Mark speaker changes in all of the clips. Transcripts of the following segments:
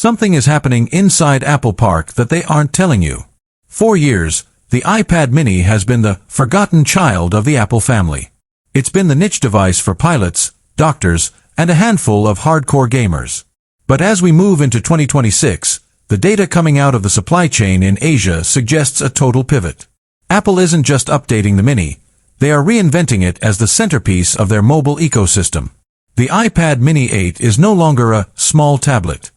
Speaker 1: Something is happening inside Apple Park that they aren't telling you. For years, the iPad mini has been the forgotten child of the Apple family. It's been the niche device for pilots, doctors, and a handful of hardcore gamers. But as we move into 2026, the data coming out of the supply chain in Asia suggests a total pivot. Apple isn't just updating the mini, they are reinventing it as the centerpiece of their mobile ecosystem. The iPad mini 8 is no longer a small tablet.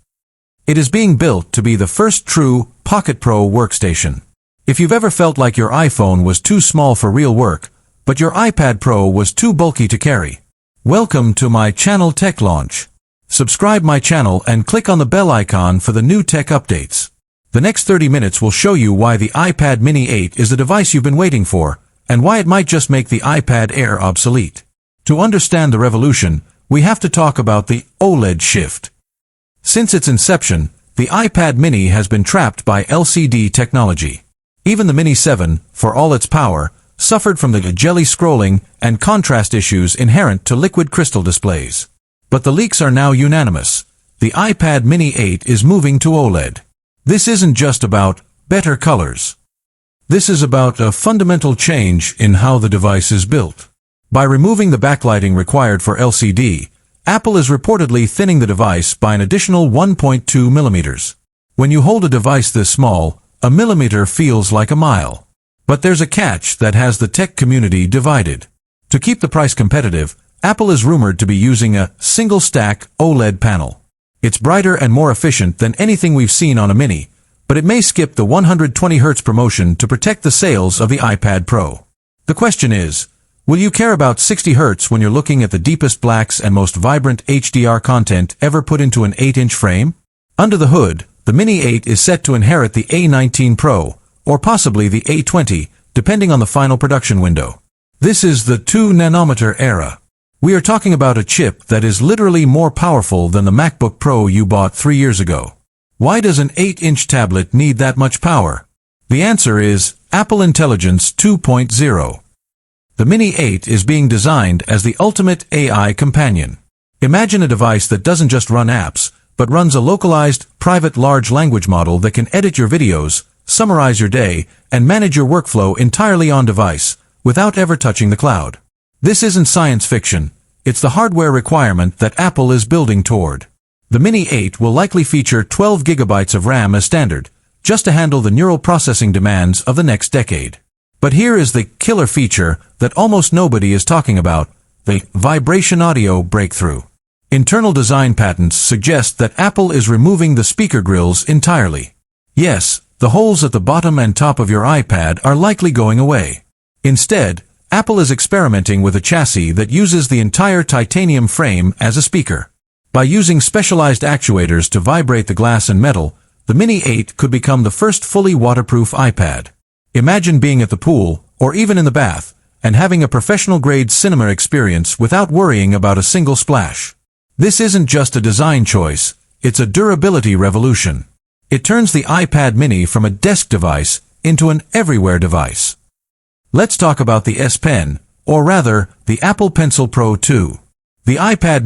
Speaker 1: It is being built to be the first true Pocket Pro workstation. If you've ever felt like your iPhone was too small for real work, but your iPad Pro was too bulky to carry, welcome to my channel Tech Launch. Subscribe my channel and click on the bell icon for the new tech updates. The next 30 minutes will show you why the iPad mini 8 is the device you've been waiting for, and why it might just make the iPad Air obsolete. To understand the revolution, we have to talk about the OLED shift. Since its inception, the iPad mini has been trapped by LCD technology. Even the Mini 7, for all its power, suffered from the jelly scrolling and contrast issues inherent to liquid crystal displays. But the leaks are now unanimous. The iPad mini 8 is moving to OLED. This isn't just about better colors. This is about a fundamental change in how the device is built. By removing the backlighting required for LCD, Apple is reportedly thinning the device by an additional 1.2 millimeters. When you hold a device this small, a millimeter feels like a mile. But there's a catch that has the tech community divided. To keep the price competitive, Apple is rumored to be using a single-stack OLED panel. It's brighter and more efficient than anything we've seen on a mini, but it may skip the 120 Hz promotion to protect the sales of the iPad Pro. The question is, will you care about 60 Hz when you're looking at the deepest blacks and most vibrant HDR content ever put into an 8-inch frame? Under the hood, the Mini 8 is set to inherit the A19 Pro, or possibly the A20, depending on the final production window. This is the 2-nanometer era. We are talking about a chip that is literally more powerful than the MacBook Pro you bought 3 years ago. Why does an 8-inch tablet need that much power? The answer is Apple Intelligence 2.0. The Mini 8 is being designed as the ultimate AI companion. Imagine a device that doesn't just run apps, but runs a localized, private large language model that can edit your videos, summarize your day, and manage your workflow entirely on device, without ever touching the cloud. This isn't science fiction, it's the hardware requirement that Apple is building toward. The Mini 8 will likely feature 12 gigabytes of RAM as standard, just to handle the neural processing demands of the next decade. But here is the killer feature that almost nobody is talking about, the vibration audio breakthrough. Internal design patents suggest that Apple is removing the speaker grills entirely. Yes, the holes at the bottom and top of your iPad are likely going away. Instead, Apple is experimenting with a chassis that uses the entire titanium frame as a speaker. By using specialized actuators to vibrate the glass and metal, the Mini 8 could become the first fully waterproof iPad. Imagine being at the pool, or even in the bath, and having a professional-grade cinema experience without worrying about a single splash. This isn't just a design choice, it's a durability revolution. It turns the iPad mini from a desk device into an everywhere device. Let's talk about the S Pen, or rather, the Apple Pencil Pro 2. The iPad